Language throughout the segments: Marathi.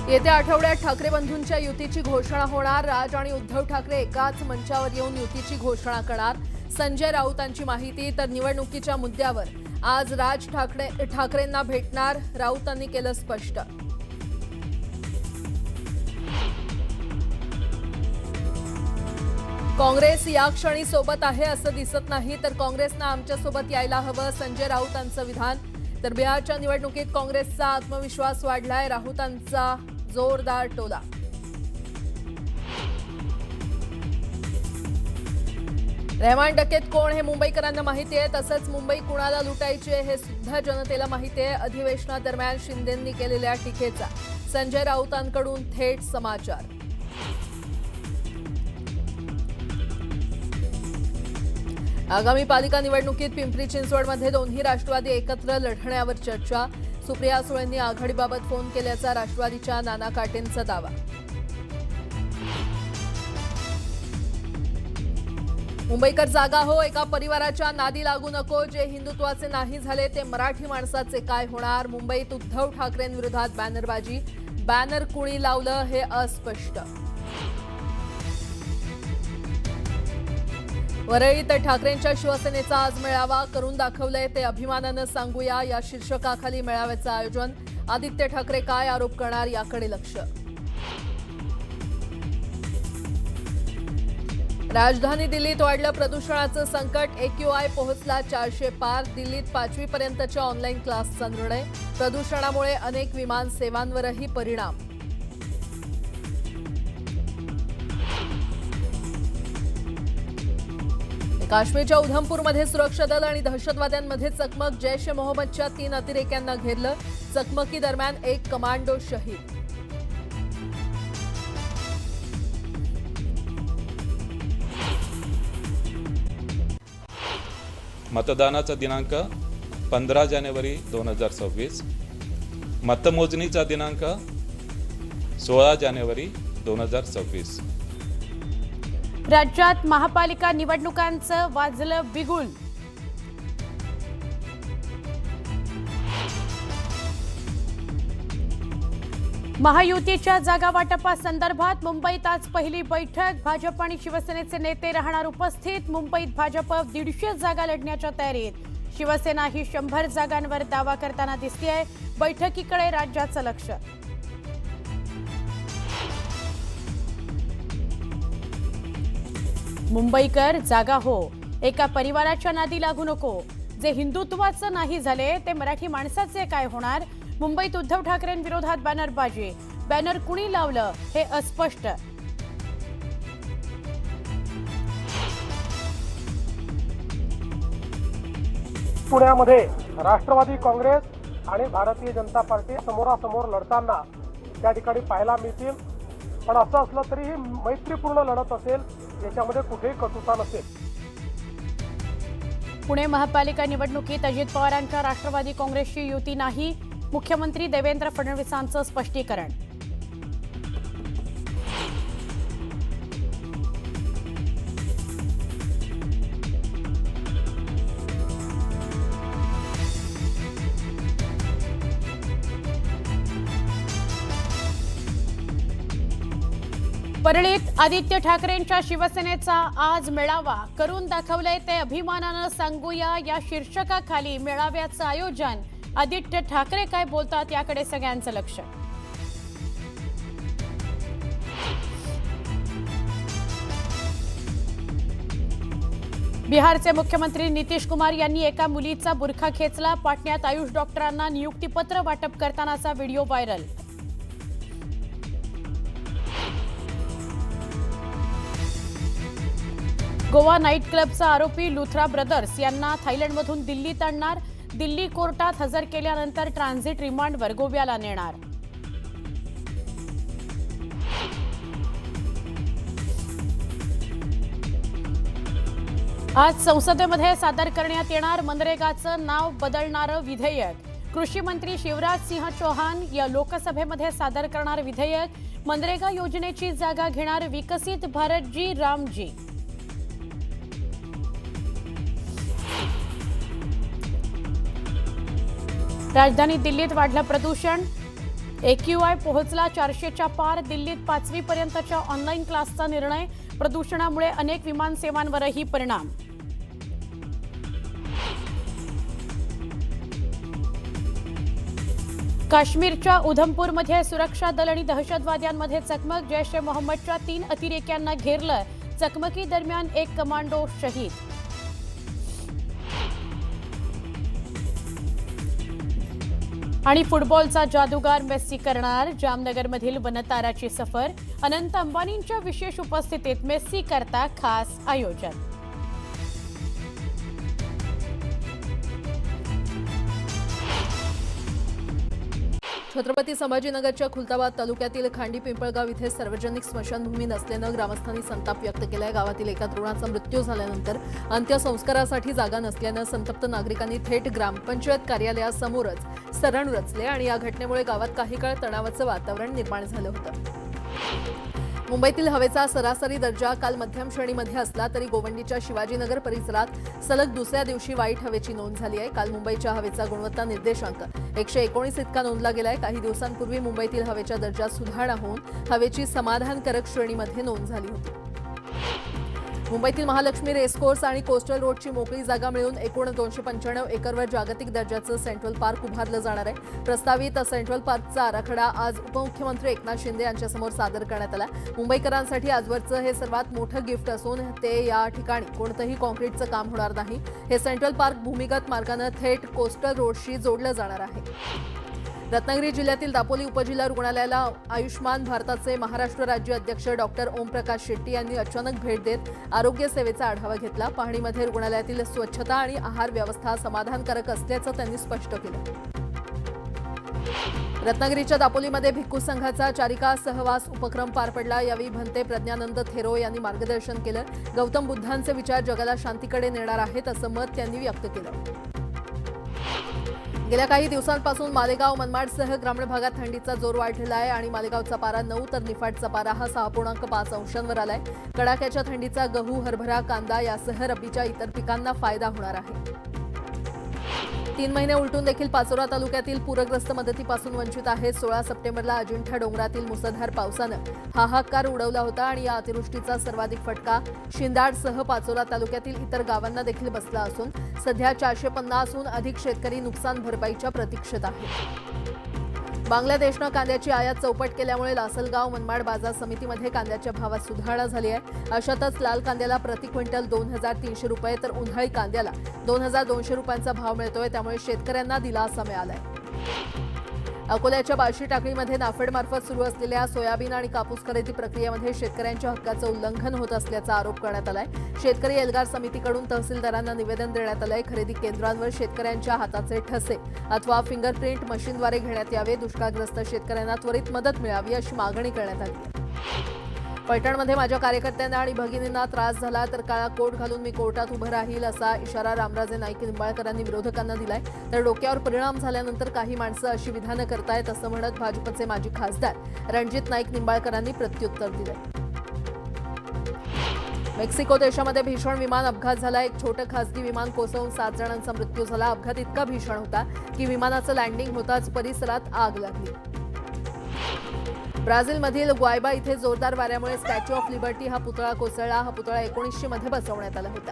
येत्या आठवड्यात ठाकरे बंधूंच्या युतीची घोषणा होणार। राज आणि उद्धव ठाकरे एकाच मंचावर येऊन युतीची घोषणा करणार। संजय राऊतांची माहिती। तर निवडणुकीच्या मुद्द्यावर आज राज ठाकरेंना भेटणार, राऊतांनी केलं स्पष्ट। काँग्रेस या क्षणी सोबत आहे असं दिसत नाही, तर काँग्रेसनं आमच्या सोबत यायला हवं, संजय राऊतांचं विधान। तर बिहारच्या निवडणुकीत काँग्रेसचा आत्मविश्वास वाढलाय, राऊतांचा जोरदार टोला। रहमान डकेत कोण हे मुंबईकरांना माहिती आहे, तसंच मुंबई कुणाला लुटायची आहे हे सुद्धा जनतेला माहिती आहे। अधिवेशनादरम्यान शिंदेंनी केलेल्या टीकेचा संजय राऊतांकडून थेट समाचार। आगामी पालिका निवडणुकीत पिंपरी चिंचवडमध्ये दोन्ही राष्ट्रवादी एकत्र लढण्यावर चर्चा। सुप्रिया सुळेंनी आघाडीबाबत फोन केल्याचा राष्ट्रवादीच्या नाना काटेंचा दावा। मुंबईकर जागा हो, एका परिवाराच्या नादी लागू नको। जे हिंदुत्वाचे नाही झाले ते मराठी माणसाचे काय होणार। मुंबईत उद्धव ठाकरेंविरोधात बॅनरबाजी, बॅनर कुणी लावलं हे अस्पष्ट। वरळीत ठाकरेंच्या शिवसेनेचा आज मेळावा, करून दाखवलंय ते अभिमानानं सांगूया या शीर्षकाखाली मेळाव्याचं आयोजन। आदित्य ठाकरे काय आरोप करणार याकडे लक्ष। राजधानी दिल्लीत वाढलं प्रदूषणाचं संकट, AQI पोहोचला 400 पार। दिल्लीत 5वी पर्यंतच्या ऑनलाईन क्लासचा निर्णय, प्रदूषणामुळे अनेक विमान सेवांवरही परिणाम। काश्मीरच्या उधमपूरमध्ये सुरक्षा दल आणि दहशतवाद्यांमध्ये चकमक, जैश ए मोहम्मदच्या 3 अतिरेक्यांना घेरलं। चकमकी दरम्यान एक कमांडो शहीद। मतदानाचा दिनांक 15 जानेवारी 2026, मतमोजणीचा दिनांक 16 जानेवारी 2026। राज्यात महापालिका निवडणुकांचं वाजलं बिगुल। महायुतीच्या जागा वाटपासंदर्भात मुंबईत आज पहिली बैठक, भाजप आणि शिवसेनेचे नेते राहणार उपस्थित। मुंबईत भाजप 150 जागा लढण्याच्या तयारीत, शिवसेना ही 100 जागांवर दावा करताना दिसतेय। बैठकीकडे राज्याचं लक्ष। मुंबईकर जागा हो, एका परिवाराच्या नादी लागू नको। जे हिंदुत्वाचं नाही झाले ते मराठी माणसाचे काय होणार। मुंबईत उद्धव ठाकरेंविरोधात बॅनरबाजी, बॅनर कुणी लावलं हे अस्पष्ट। पुण्यामध्ये राष्ट्रवादी काँग्रेस आणि भारतीय जनता पार्टी समोरासमोर लढताना त्या ठिकाणी पाहायला मिळतील। पण असं असलं तरी ही मैत्रीपूर्ण लढत असेल, याच्यामध्ये कुठेही कटुता नसेल। पुणे महापालिका निवडणुकीत अजित पवारांच्या राष्ट्रवादी काँग्रेसची युती नाही, मुख्यमंत्री देवेंद्र फडणवीसांचं स्पष्टीकरण। परळीत आदित्य ठाकरेंच्या शिवसेनेचा आज मेळावा, करून दाखवलंय ते अभिमानानं सांगूया या शीर्षकाखाली मेळाव्याचं आयोजन। आदित्य ठाकरे काय बोलतात याकडे सगळ्यांचं लक्ष। बिहारचे मुख्यमंत्री नितीश कुमार यांनी एका मुलीचा बुरखा खेचला। पाटण्यात आयुष डॉक्टरांना नियुक्तीपत्र वाटप करतानाचा व्हिडिओ व्हायरल। गोवा नाईट क्लबचा आरोपी लुथरा ब्रदर्स यांना थायलंडमधून दिल्लीत आणणार। दिल्ली कोर्टात हजर केल्यानंतर ट्रान्झिट रिमांडवर गोव्याला नेणार। आज संसदेमध्ये सादर करण्यात येणार मनरेगाचं नाव बदलणारं विधेयक। कृषी मंत्री शिवराज सिंह चौहान या लोकसभेमध्ये सादर करणार विधेयक। मनरेगा योजनेची जागा घेणार विकसित भारतजी रामजी। राजधानी दिल्लीत वाढलं प्रदूषण, AQI पोहोचला 400च्या पार. दिल्लीत 5वी पर्यंतच्या ऑनलाईन क्लासचा निर्णय. प्रदूषणामुळे अनेक विमानसेवांवरही परिणाम. काश्मीरच्या उधमपूरमध्ये सुरक्षा दल आणि दहशतवाद्यांमध्ये चकमक. जैश ए मोहम्मदच्या 3 अतिरेक्यांना घेरलं. चकमकीदरम्यान एक कमांडो शहीद. आणि फुटबॉलचा जादूगार मेस्सी करणार जामनगरमधील वनताराची सफर. अनंत अंबानींच्या विशेष उपस्थितीत मेस्सी करता खास आयोजन. छत्रपती संभाजीनगरच्या खुलताबाद तालुक्यातील खांडी पिंपळगाव इथे सार्वजनिक स्मशानभूमी नसल्यानं ग्रामस्थांनी संताप व्यक्त केलाय. गावातील एका तरुणाचा मृत्यू झाल्यानंतर अंत्यसंस्कारासाठी जागा नसल्यानं संतप्त नागरिकांनी थेट ग्रामपंचायत कार्यालयासमोरच सरण रचले आणि या घटनेमुळे गावात काही काळ तणावाचं वातावरण निर्माण झालं होतं. मुंबईतील हवेचा सरासरी दर्जा काल मध्यम श्रेणीमध्ये असला तरी गोवंडीच्या शिवाजीनगर परिसरात सलग दुसऱ्या दिवशी वाईट हवेची नोंद झाली आहे. काल मुंबईच्या हवेचा गुणवत्ता निर्देशांक 119 इतका नोंदला गेलाय. काही दिवसांपूर्वी मुंबईतील हवेच्या दर्जात सुधारणा होऊन हवेची समाधानकारक श्रेणीमध्ये नोंद झाली होती. मुंबईतील महालक्ष्मी रेसकोर्स आणि कोस्टल रोडची मोकळी जागा मिळून एकूण 295 एकरवर जागतिक दर्जाचं सेंट्रल पार्क उभारलं जाणार आहे. प्रस्तावित सेंट्रल पार्कचा आराखडा आज उपमुख्यमंत्री एकनाथ शिंदे यांच्यासमोर सादर करण्यात आला. मुंबईकरांसाठी आजवरचं हे सर्वात मोठं गिफ्ट असून ते या ठिकाणी कोणतंही कॉन्क्रीटचं काम होणार नाही. हे सेंट्रल पार्क भूमिगत मार्गानं थेट कोस्टल रोडशी जोडलं जाणार आहे. रत्नागिरी जिल्ह्यातील दापोली उपजिल्हा रुग्णालयाला आयुष्मान भारताचे महाराष्ट्र राज्य अध्यक्ष डॉक्टर ओमप्रकाश शेट्टी यांनी अचानक भेट देत आरोग्य सेवेचा आढावा घेतला. पाहणीमध्ये रुग्णालयातील स्वच्छता आणि आहार व्यवस्था समाधानकारक असल्याचं त्यांनी स्पष्ट केलं. रत्नागिरीच्या दापोलीमध्ये भिक्खू संघाचा चारिका सहवास उपक्रम पार पडला. यावेळी भंते प्रज्ञानंद थेरो यांनी मार्गदर्शन केलं. गौतम बुद्धांचे विचार जगाला शांतीकडे नेणार आहेत असं मत त्यांनी व्यक्त केलं. गेल्या काही दिवसांपासून मालेगाव मनमाडसह ग्रामीण भागात थंडीचा जोर वाढलेला आहे आणि मालेगावचा पारा 9 तर निफाडचा पारा हा 6.5 अंशांवर आलाय. कडाक्याच्या थंडीचा गहू, हरभरा, कांदा यासह रब्बीच्या इतर पिकांना फायदा होणार आहे. 3 महिने उलटून देखील पाचोरा तालुक्यातील पूरग्रस्त मदतीपासून वंचित आहेत. 16 सप्टेंबरला अजिंठा डोंगरातील मुसळधार पावसानं हाहाकार उडवला होता आणि या अतिवृष्टीचा सर्वाधिक फटका शिंदाडसह पाचोरा तालुक्यातील इतर गावांना देखील बसला असून सध्या 450हून अधिक शेतकरी नुकसान भरपाईच्या प्रतीक्षेत आहेत. बांगलादेशनं कांद्याची आयात चौपट केल्यामुळे लासलगाव मनमाड बाजार समितीमध्ये कांद्याच्या भावात सुधारणा झाली आहे. अशातच लाल कांद्याला प्रति क्विंटल 2,300 रुपये तर उन्हाळी कांद्याला 2,200 रुपयांचा भाव मिळतोय. त्यामुळे शेतकऱ्यांना दिलासा मिळालाय. अकोल्याच्या बार्शी टाकळीमध्ये नाफेडमार्फत सुरू असलेल्या सोयाबीन आणि कापूस खरेदी प्रक्रियेमध्ये शेतकऱ्यांच्या हक्काचं उल्लंघन होत असल्याचा आरोप करण्यात आलाय. शेतकरी एल्गार समितीकडून तहसीलदारांना निवेदन देण्यात आलंय. खरेदी केंद्रांवर शेतकऱ्यांच्या हाताचे ठसे अथवा फिंगरप्रिंट मशीनद्वारे घेण्यात यावे. दुष्काळग्रस्त शेतकऱ्यांना त्वरित मदत मिळावी अशी मागणी करण्यात आली. पैठणमध्ये माझ्या कार्यकर्त्यांना आणि भगिनींना त्रास झाला तर काळा कोट घालून मी कोर्टात उभं राहील असा इशारा रामराजे नाईक निंबाळकरांनी विरोधकांना दिलाय. तर डोक्यावर परिणाम झाल्यानंतर काही माणसं अशी विधानं करतायत असं म्हणत भाजपचे माजी खासदार रणजित नाईक निंबाळकरांनी प्रत्युत्तर दिलंय. मेक्सिको देशामध्ये भीषण विमान अपघात झाला. एक छोटं खासगी विमान कोसळून 7 जणांचा मृत्यू झाला. अपघात इतका भीषण होता की विमानाचं लँडिंग होताच परिसरात आग लागली. ब्राझीलमधील ग्वायबा इथे जोरदार वाऱ्यामुळे स्टॅच्यू ऑफ लिबर्टी हा पुतळा कोसळला. हा पुतळा 1900 मध्ये बसवण्यात आला होता.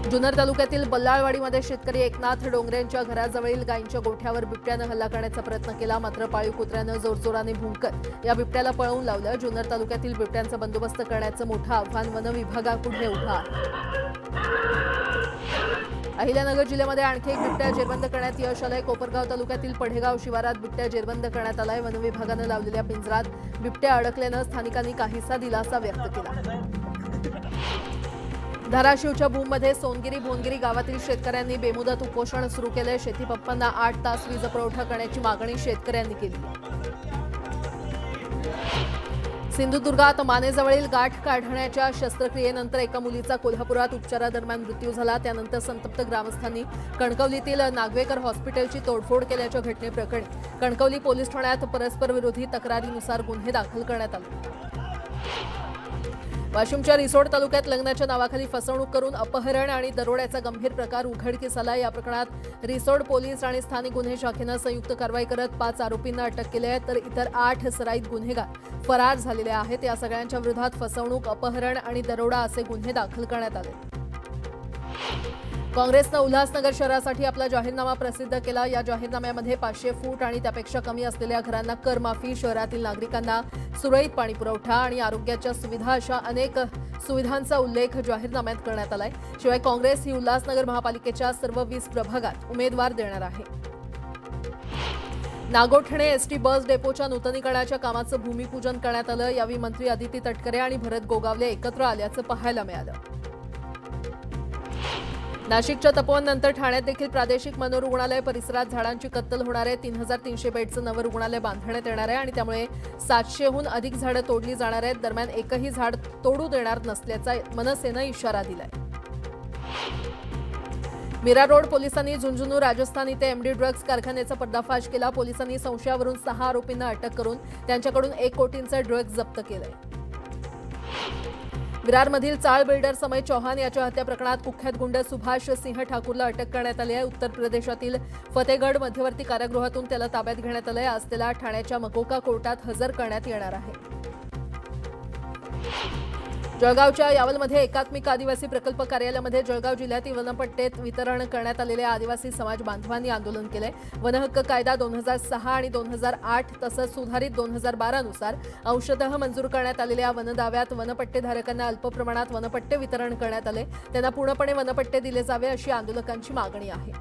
जुन्नर तालुक्यातील बल्लाळवाडीमध्ये शेतकरी एकनाथ डोंगरेंच्या घराजवळील गायींच्या गोठ्यावर बिबट्यानं हल्ला करण्याचा प्रयत्न केला. मात्र पाळीव कुत्र्यानं जोरजोराने भुंकत या बिबट्याला पळवून लावलं. जुन्नर तालुक्यातील बिबट्यांचा बंदोबस्त करण्याचं मोठं आव्हान वन विभागापुढे उभं आहे. अहिल्यानगर जिल्ह्यामध्ये आणखी एक बिबट्या जेरबंद करण्यात यश आलंय. कोपरगाव तालुक्यातील पढेगाव शिवारात बिबट्या जेरबंद करण्यात आलाय. वन विभागानं लावलेल्या पिंजरात बिबट्या अडकल्यानं स्थानिकांनी काहीसा दिलासा व्यक्त केला. धाराशिवच्या भूममध्ये सोनगिरी भोनगिरी गावातील शेतकऱ्यांनी बेमुदत उपोषण सुरू केलंय. शेतीपंपांना 8 तास वीज पुरवठा करण्याची मागणी शेतकऱ्यांनी केली. सिंधुदुर्गात मानेजवळील गाठ काढण्याच्या शस्त्रक्रियेनंतर एका मुलीचा कोल्हापुरात उपचारादरम्यान मृत्यू झाला. त्यानंतर संतप्त ग्रामस्थांनी कणकवलीतील नागवेकर हॉस्पिटलची तोडफोड केल्याच्या घटनेप्रकरणी कणकवली पोलीस ठाण्यात परस्पर विरोधी तक्रारीनुसार गुन्हे दाखल करण्यात आले. वाशिमच्या रिसोड तालुक्यात लग्नाच्या नावाखाली फसवणूक करून अपहरण आणि दरोड्याचा गंभीर प्रकार उघडकीस आला. या प्रकरणात रिसोड पोलीस आणि स्थानिक गुन्हे शाखेनं संयुक्त कारवाई करत 5 आरोपींना अटक केली आहे, तर इतर 8 सराईत गुन्हेगार फरार झालेले आहेत. या सगळ्यांच्या विरोधात फसवणूक, अपहरण आणि दरोडा असे गुन्हे दाखल करण्यात आले. काँग्रेसनं उल्हासनगर शहरासाठी आपला जाहीरनामा प्रसिद्ध केला. या जाहीरनाम्यामध्ये 500 फूट आणि त्यापेक्षा कमी असलेल्या घरांना करमाफी, शहरातील नागरिकांना सुरळीत पाणी पुरवठा आणि आरोग्याच्या सुविधा अशा अनेक सुविधांचा उल्लेख जाहीरनाम्यात करण्यात आलाय. शिवाय काँग्रेस ही उल्हासनगर महापालिकेच्या सर्व 20 प्रभागात उमेदवार देणार आहे. नागोठणे एसटी बस डेपोच्या नूतनीकरणाच्या कामाचं भूमिपूजन करण्यात आलं. यावेळी मंत्री अदिती तटकरे आणि भरत गोगावले एकत्र आल्याचं पाहायला मिळालं. नाशिकच्या तपोवननंतर ठाण्यात देखील प्रादेशिक मनोरुग्णालय परिसरात झाडांची कत्तल होणार आहे. 3300 बेडचं नवं रुग्णालय बांधण्यात येणार आहे आणि त्यामुळे 700हून अधिक झाडं तोडली जाणार आहेत. दरम्यान एकही झाड तोडू देणार नसल्याचा मनसेनं इशारा दिलाय. मीरा रोड पोलिसांनी झुंझुनू राजस्थान इथे एमडी ड्रग्ज कारखान्याचा पर्दाफाश केला. पोलिसांनी संशयावरून 6 आरोपींना अटक करून त्यांच्याकडून 1 कोटींचं ड्रग्ज जप्त केलंय. विरारमधील चाळ बिल्डर समय चौहान याच्या हत्या प्रकरणात कुख्यात गुंड सुभाष सिंह ठाकूरला अटक करण्यात आली आहे. उत्तर प्रदेशातील फतेगड मध्यवर्ती कारागृहातून त्याला ताब्यात घेण्यात आलंय. आज त्याला ठाण्याच्या मकोका कोर्टात हजर करण्यात येणार आहे. जळगावच्या यावलमध्ये एकात्मिक आदिवासी प्रकल्प कार्यालयामध्ये जळगाव जिल्ह्यातील वनपट्टेत वितरण करण्यात आलेल्या आदिवासी समाज बांधवांनी आंदोलन केलंय. वनहक्क कायदा 2006 आणि 2008 तसंच सुधारित 2012 नुसार अंशतः मंजूर करण्यात आलेल्या वनदाव्यात वनपट्टेधारकांना अल्प प्रमाणात वनपट्टे वितरण करण्यात आले. त्यांना पूर्णपणे वनपट्टे दिले जावे अशी आंदोलकांची मागणी आहे.